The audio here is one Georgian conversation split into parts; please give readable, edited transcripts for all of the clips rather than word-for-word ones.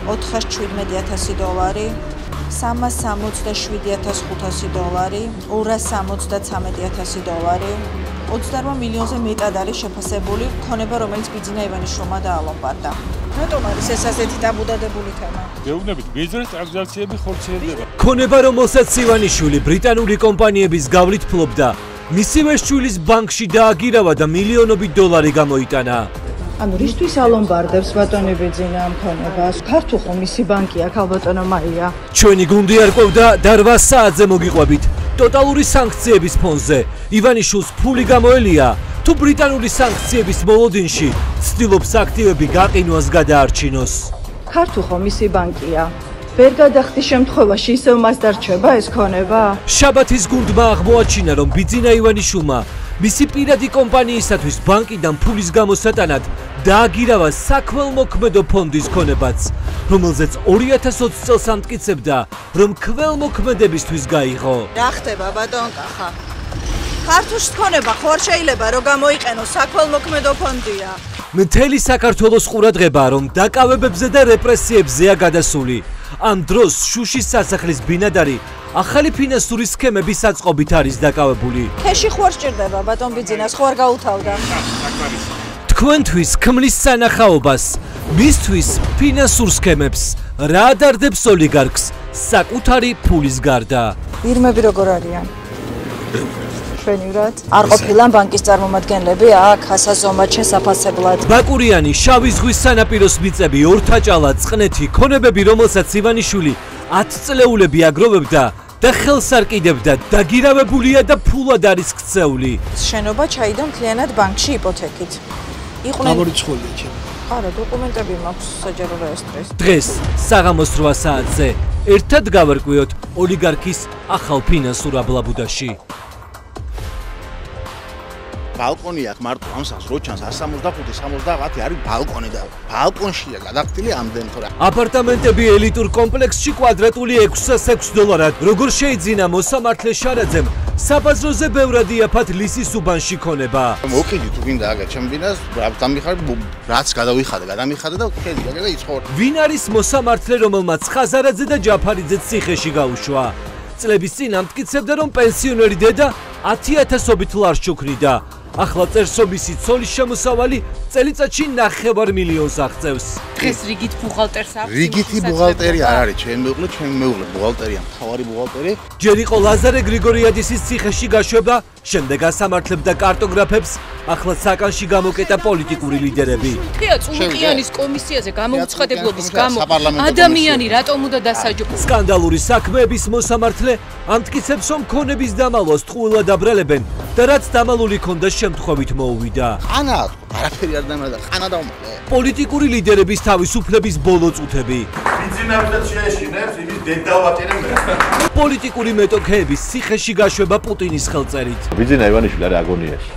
$417,000, $367,500, $273,000, $28 მილიონზე მეტად არის შეფასებული ქონება, რომელიც ბიძინა ივანიშვილმა დაალომბარდა. რატომ არის ეს ასეთი დაბუდადებული თემა? გეუბნებით, ბიზნეს ტრანზაქციები ხორციელდება. ქონება, რომელსაც ივანიშვილი ბრიტანული კომპანიების გავლით ფლობდა, მისივე შვილის ბანკში დააგირავა და მილიონობით $. გამოიტანა. ანუ რისთვის ალომბარდებს ბატონი ბიძინა ამ ქონებას? ქართულ ხომ მისი ბანკია, ქალბატონო მაია. ჩვენი გუნდი არ ყვევდა და 8 საათზე მოგიყვებით. ტოტალური სანქციების ფონზე ივანიშვილს ფული გამოელია, თუ ბრიტანული სანქციების მოლოდინში ცდილობს აქტივები გაყინვას გადაარჩინოს. ქართულ ხომ მისი ბანკია. ვერ გადახდის შემთხვევაში ისევ მას დარჩება ეს ქონება? შაბათის გუნდმა აღმოაჩინა, რომ ბიძინა ივანიშვილმა მისი პირადი კომპანიისათვის ბანკიდან ფულის გამოსატანად დააგირავა საქველმოქმედო ფონდის ქონებაც, რომელზეც 2020 წელს ამტკიცებდა, რომ ქველმოქმედებისთვის გაიღო. რა ხდება ბატონ კახა? ქართულს ქონება ხო არ შეიძლება რომ გამოიყენოს საქველმოქმედო ფონდია? მთელი საქართველოს ყურადღება, რომ დაკავებებზე და რეპრესიებზეა გადასული. ამ დროს შუშის სასახლის ბინადარი ახალი ფინანსური სქემების აწყობით არის დაკავებული. ქეში ხო არ სჭირდება ბატონ ბიძინას, ხო არ გაუთავდა? თქვენთვის ქმნის სანახაობას, მისთვის ფინანსურ სქემებს, რა ადარდებს ოლიგარქს საკუთარი ფულის გარდა. ირმები როგორ არიან? ჩვენივრად არ ყოფილან ბანკის წარმომადგენლები აქ ასაზომად შესაფასებლად. ბაკურიანი, შავი ზღვის სანაპიროს მიწები, ორთაჭალა, წყნეთი, ქონებები, რომელსაც ივანიშვილი 10 წლეულები აგროვებდა და ხელს არ კიდევდა, დაგირავებულია და ფულად არის ქცეული. შენობა ჩაიდო მთლიანად ბანკში იპოთეკით. გამორიცხულია ჩემ. არა, დოკუმენტები მაქვს საჯარო რეესტრის. დღეს საღამოს 8 საათზე ერთად გავარკვიოთ ოლიგარქის ახალ ფინანსურ აბლაბუდაში. ბალკონი აქვს მარტო ამ სახლს რო ჩანს 165-170 არის ბალკონი და ბალკონშია გადახდილი ამდენ თორე. აპარტამენტები ელიტურ კომპლექსში კვადრატული $606. როგორ შეიძინა მოსამართლე შარაძემ საბაზროზე ბევრად იაფად ლისის უბანში ქონება. მოკიდი თუ გინდა აგა ჩემ ბინას, რაც გადამიხადე და ხელი აგა და იცხოვ. ვინ არის მოსამართლე, რომელმაც ხაზარაძე და ჯაფარიძე ციხეში გაუშვა? წლების წინ ამტკიცებდა, რომ პენსიონერი დედა 10,000-ობით ლარს ჩუქნიდა. ახლა წერსობისი ცოლის შემოსავალი წელიწადში 9 მილიონს აღწევს. დღეს რიგით ბუღალტერს აქვს. რიგითი ბუღალტერი არ არის, ჩემი მეუღლე ბუღალტერია, მთავარი ბუღალტერი. ჯერ იყო ლაზარე გრიგორიადისის ციხეში გაშვება, შემდეგ ასამართლებდა კარტოგრაფებს, ახლა საკანში გამოკეტა პოლიტიკური ლიდერები. ხია წულუკიანის კომისიაზე გამოუცხადებლობის გამო ადამიანი რატომ უნდა დასაჯო? სკანდალური საქმეების მოსამართლე ამტკიცებს, რომ ქონების დამალვას ტყუილად აბრალებენ და რაც დამალული ქონდა შემთხვევით მოუვიდა. ხანა, არაფერი არ დამალდა, ხანა დაუმალე. პოლიტიკური ლიდერების თავისუფლების ბოლო წუთები. ბიძინავდა შეეშინებს, იმის დედავატირებ. პოლიტიკური მეტოქეების ციხეში გაშვება პუტინის ხელწერით. ბიძინა ივანიშვილი არის აგონიაში.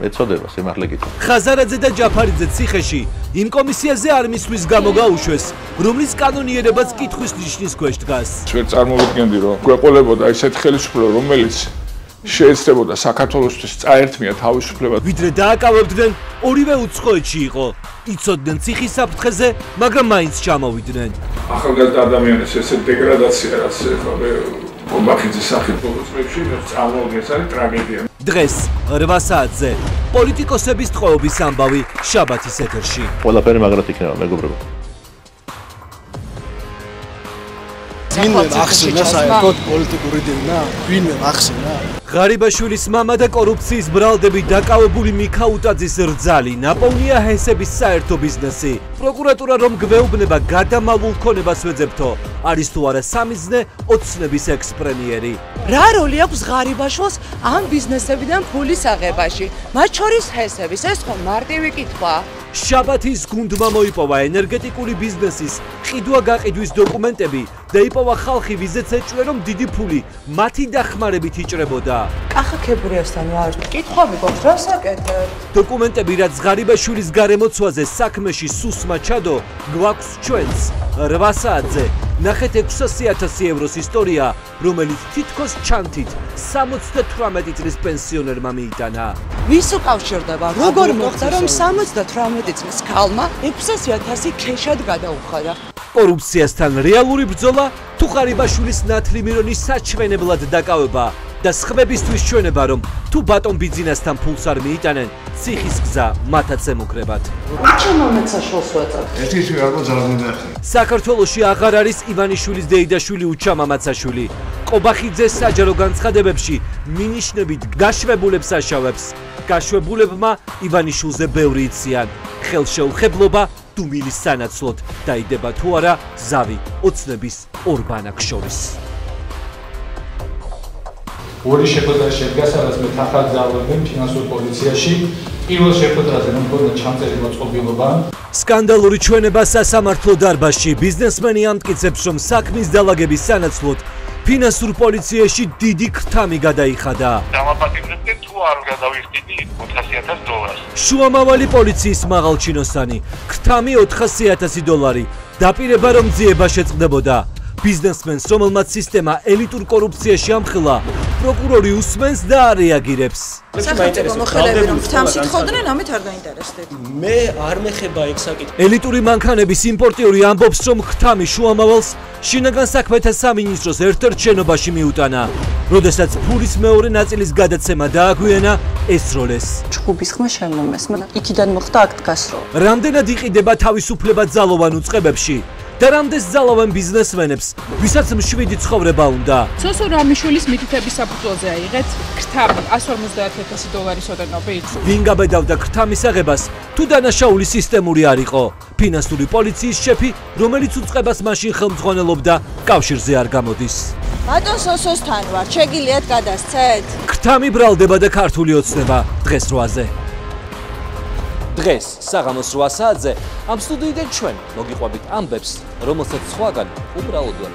ეცოდება სიმართლე კითხვა. ხაზარაძე და ჯაფარიძე ციხეში იმ კომისიაზე არ მისვლის გამო გაუშვეს, რომლის კანონიერებაც კითხვის ნიშნის ქვეშ დგას. ვერ წარმოვიდგენდი, რომ გვეყოლებოდა ისეთ ხელისუფლება, რომელიც შეეცდებოდა საქართველოსთვის წაერთმია თავისუფლება. ვიდრე დააკავებდნენ, ორივე უცხოეთში იყო. იცოდნენ ციხის საფრთხეზე, მაგრამ მაინც ჩამოვიდნენ. ახალგაზრდა ადამიანის ესე დეგრადაცია, რაც ეხლა ბახიძის სახით ბოლო წლებში წარმოადგენს არის ტრაგედია. დღეს 8 საათზე პოლიტიკოსების ტყვეობის ამბავი შაბათის ეთერში. ყველაფერი მაგრად იქნება, მეგობრებო. ვინმე ახსენა საერთოდ პოლიტიკური დილნა? ვინმე ახსენა? ღარიბაშვილის მამა და კორუფციის ბრალდები დაკავებული მიქაუტაძის რძალი, ნაპოვნია ჰესების საერთო ბიზნესი. პროკურატურა რომ გვეუბნება გადამალულ ქონებას ვეძებთო, არის თუ არა სამიზნე ოცნების ექსპრემიერი. რა როლი აქვს ღარიბაშვილს ამ ბიზნესებიდან ფულის აღებაში? მათ შორის ჰესების, ეს ხო მარტივი კითხვაა. შაბათის გუნდმა მოიპოვა ენერგეტიკული ბიზნესის ყიდვა-გაყიდვის დოკუმენტები და იპოვა ხალხი, ვიზეც ეჭვია, რომ დიდი ფული მათი დახმარებით იჭრებოდა. კახა ქებურიასთან ვარ. კითხვები გვაქვს, რა საკეთებ? დოკუმენტები, რაც ღარიბაშვილის გარემოცვაზე საქმეში სუსმა ჩადო, გვაქვს ჩვენს 8 საათზე. ნახეთ 600,000 ევროს ისტორია, რომელიც თითქოს ჩანთით 78 წლის პენსიონერმა მიიტანა. ვის უკავშირდება? როგორ მოხდა, რომ 78 წლის ქალმა 600,000 ქეშად გადაუხადა? კორუფციასთან რეალური ბრძოლა თუ ღარიბაშვილის ნათლი მირონის საჩვენებლად დაკავება და სხვებისთვის ჩვენება რომ თუ ბატონ ბიძინასთან ფულს არ მიიტანენ ციხის გზა მათაც ემუქრებათ. საქართველოში აღარ არის ივანიშვილის დეიდაშვილი უჩა მამაცაშვილი. ყობახიძეს საჯარო განცხადებებში მინიშნებით გაშვებულებს აშავებს. გაშვებულებმა ივანიშვილზე ბევრი იციან. ხელშეუხებლობა დუმილის სანაცვლოდ დაიდება თუ არა ზავი ოცნების ორ ბანაკს შორის. ორი შეხვედრა შედგა, სადაც მე თანხად ძალობდნენ ფინანსურ პოლიციაში. პირველ შეხვედრაზე რომ მქონდა ჩამწერი მოწყობილობა. სკანდალური ჩვენება სასამართლო დარბაზში. ბიზნესმენი ამტკიცებს, რომ საქმის დალაგების სანაცვლოდ ფინანსურ პოლიციაში დიდი ქრთამი გადაიხადა. დამაპატიმრებდნენ თუ არ გადავიხდიდი $400,000. შუამავალი პოლიციის მაღალჩინოსანი. ქრთამი $400,000. დაპირება რომ ძიება შეწყდებოდა. ბიზნესმენს, რომელმაც სისტემა ელიტურ კორუფციაში ამხილა, პროკურორი უსმენს და არ რეაგირებს. სახელმწიფო მოხელეები რომ ქრთამს ითხოვდნენ, ამით არ დაინტერესდეთ. მე არ მეხება ეგ საკითხი. ელიტური მანქანების იმპორტიორი ამბობს, რომ ქრთამი შუამავალს შინაგან საქმეთა სამინისტროს ერთ-ერთ შენობაში მიუტანა. როდესაც ფულის მეორე ნაწილის გადაცემა დააგვიანა, ესროლეს. ჩხუბის ხმა შემომესმა. იქიდან მოხდა აქტ გასროლ. რამდენად იყიდება თავისუფლება ძალოვან უწყებებში? და რამდენს ძალოვან ბიზნესმენებს, ვისაც მშვიდი ცხოვრება უნდა. სოსო რამიშვილის მითითების საფუძველზე აიღეთ ქრთამი $150,000 ოდენობით. ვინ გაბედავდა ქრთამის აღებას, თუ დანაშაული სისტემური არ იყო? ფინანსური პოლიციის შეფი, რომელიც უწყებას მაშინ ხელმძღვანელობდა, კავშირზე არ გამოდის. ბატონ სოსოსთან ვარ, შეგიძლიათ გადასცეთ? ქრთამი ბრალდება და ქართული ოცნება დღეს 8-ზე. დღეს საღამოს 8 საათზე ამ სტუდიიდან ჩვენ მოგიყვებით ამბებს, რომელსაც სხვაგან უბრალოდ ვერ